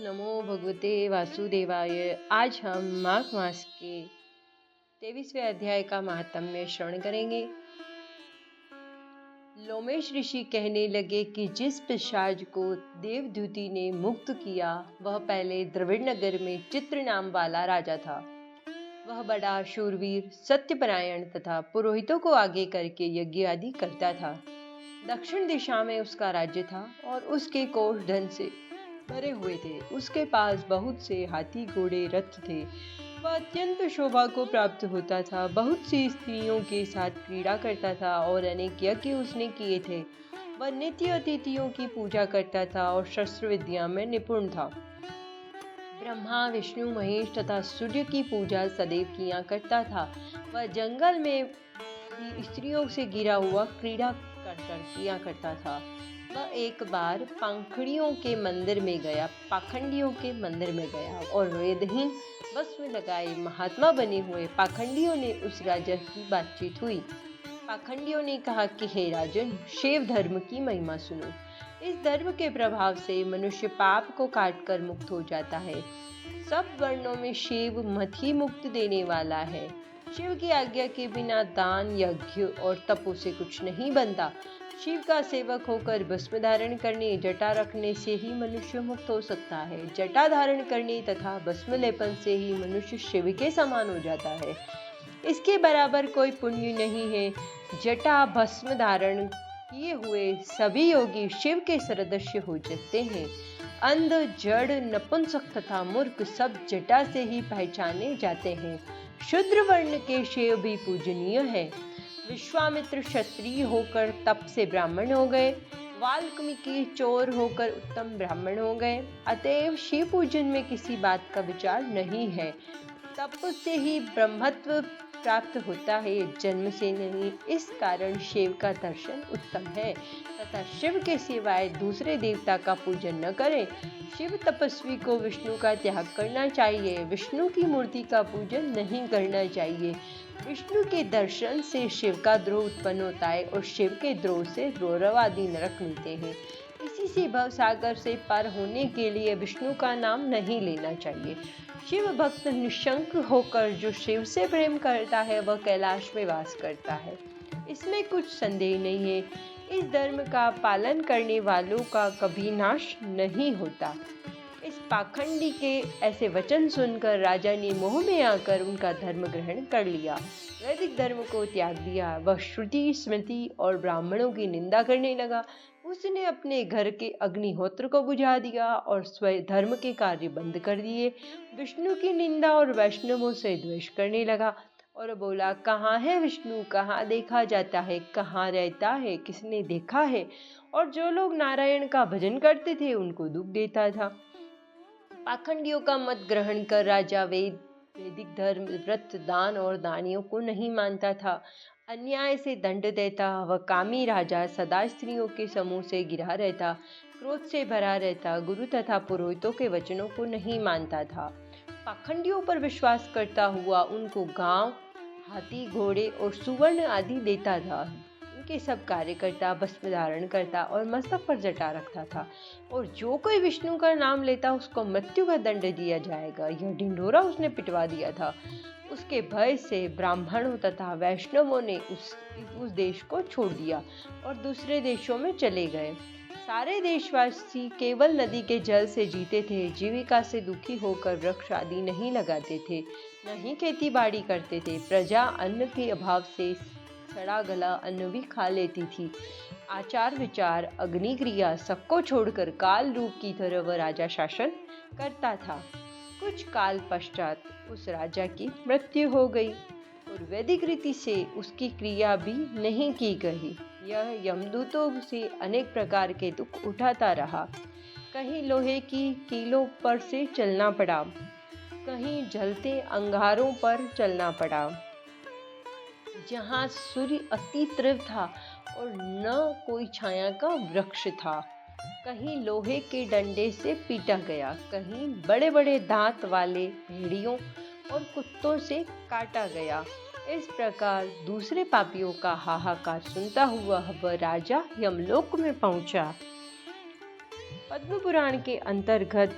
नमो भगवते वासुदेवाय। आज हम माघ मास के 23वें अध्याय का महात्म्य श्रवण करेंगे। लोमेश ऋषि कहने लगे कि जिस पिशाच को देवदूति ने मुक्त किया वह पहले द्रविड़ नगर में चित्र नाम वाला राजा था। वह बड़ा शूरवीर, सत्यपरायण तथा पुरोहितों को आगे करके यज्ञ आदि करता था। दक्षिण दिशा में उसका राज्य था और उसके कोष धन से भरे हुए थे। उसके पास बहुत से हाथी, घोड़े, रथ थे। वह अत्यंत शोभा को प्राप्त होता था। बहुत सी स्त्रियों के साथ क्रीड़ा करता था और अनेक यज्ञ उसने किए थे। वह नित्य अतिथियों की पूजा करता था और शस्त्र विद्या में निपुण था। ब्रह्मा, विष्णु, महेश तथा सूर्य की पूजा सदैव किया करता था। वह जंगल में भी स्त्रियों से घिरा हुआ क्रीड़ा कर किया करता था। वह एक बार पाखंडियों के मंदिर में गया और वेदहीन भस्म लगाए महात्मा बने हुए पाखंडियों ने उस राजा की बातचीत हुई। पाखंडियों ने कहा कि हे राजन, शैव धर्म की महिमा सुनो। इस धर्म के प्रभाव से मनुष्य पाप को काटकर मुक्त हो जाता है। सब वर्णों में शिव मत ही मुक्त देने वाला है। शिव की आज्ञा के बिना दान, यज्ञ और तपों से कुछ नहीं बनता। शिव का सेवक होकर भस्म धारण करने, जटा रखने से ही मनुष्य मुक्त हो सकता है। जटा धारण करने तथा भस्म लेपन से ही मनुष्य शिव के समान हो जाता है। इसके बराबर कोई पुण्य नहीं है। जटा भस्म धारण किए हुए सभी योगी शिव के सदृश हो जाते हैं। अंध, जड़, नपुंसक तथा मूर्ख सब जटा से ही पहचाने जाते हैं। शूद्र वर्ण के शिव भी पूजनीय है। विश्वामित्र क्षत्रिय होकर तप से ब्राह्मण हो गए। वाल्मीकि चोर होकर उत्तम ब्राह्मण हो गए। अतएव शिव पूजन में किसी बात का विचार नहीं है। तप से ही ब्रह्मत्व प्राप्त होता है, जन्म से नहीं। इस कारण शिव का दर्शन उत्तम है तथा शिव के सिवाय दूसरे देवता का पूजन न करें। शिव तपस्वी को विष्णु का त्याग करना चाहिए। विष्णु की मूर्ति का पूजन नहीं करना चाहिए। विष्णु के दर्शन से शिव का द्रोह उत्पन्न होता है और शिव के द्रोह से रौरव आदि नरक मिलते हैं। इसी से भव सागर से पार होने के लिए विष्णु का नाम नहीं लेना चाहिए। शिव भक्त निशंक होकर जो शिव से प्रेम करता है वह कैलाश में वास करता है, इसमें कुछ संदेह नहीं है। इस धर्म का पालन करने वालों का कभी नाश नहीं होता। इस पाखंडी के ऐसे वचन सुनकर राजा ने मोह में आकर उनका धर्म ग्रहण कर लिया। वैदिक धर्म को त्याग दिया। वह श्रुति, स्मृति और ब्राह्मणों की निंदा करने लगा। उसने अपने घर के अग्निहोत्र को बुझा दिया और स्वयं धर्म के कार्य बंद कर दिए। विष्णु की निंदा और वैष्णवों से द्वेष करने लगा और बोला, कहाँ है विष्णु? कहाँ देखा जाता है? कहाँ रहता है? किसने देखा है? और जो लोग नारायण का भजन करते थे उनको दुख देता था। पाखंडियों का मत ग्रहण कर राजा वैदिक धर्म, व्रत, दान और दानियों को नहीं मानता था। अन्याय से दंड देता। वह कामी राजा सदा स्त्रियों के समूह से घिरा रहता, क्रोध से भरा रहता, गुरु तथा पुरोहितों के वचनों को नहीं मानता था। पाखंडियों पर विश्वास करता हुआ उनको गांव, हाथी, घोड़े और सुवर्ण आदि देता था। उनके सब कार्य करता, भस्म धारण करता और मस्तक पर जटा रखता था। और जो कोई विष्णु का नाम लेता उसको मृत्यु का दंड दिया जाएगा। यह ढिंढोरा उसने पिटवा दिया था। उसके भय से ब्राह्मणों तथा वैष्णवों ने उस देश को छोड़ दिया और दूसरे देशों में चले गए। सारे देशवासी केवल नदी के जल से जीते थे। जीविका से दुखी होकर वृक्ष आदि नहीं लगाते थे, न ही खेती बाड़ी करते थे। प्रजा अन्न के अभाव से सड़ा गला अन्न भी खा लेती थी। आचार, विचार, अग्नि क्रिया सबको छोड़कर काल रूप की तरह वह राजा शासन करता था। कुछ काल पश्चात उस राजा की मृत्यु हो गई और वैदिक रीति से उसकी क्रिया भी नहीं की गई। यह यमदूतों से अनेक प्रकार के दुख उठाता रहा। कहीं लोहे की कीलों पर से चलना पड़ा, कहीं जलते अंगारों पर चलना पड़ा, जहाँ सूर्य अति तीव्र था और न कोई छाया का वृक्ष था। कहीं लोहे के डंडे से पीटा गया, कहीं बड़े बड़े दांत वाले भेड़ियों और कुत्तों से काटा गया। इस प्रकार दूसरे पापियों का हाहाकार सुनता हुआ वह राजा यमलोक में पहुंचा। पद्म पुराण के अंतर्गत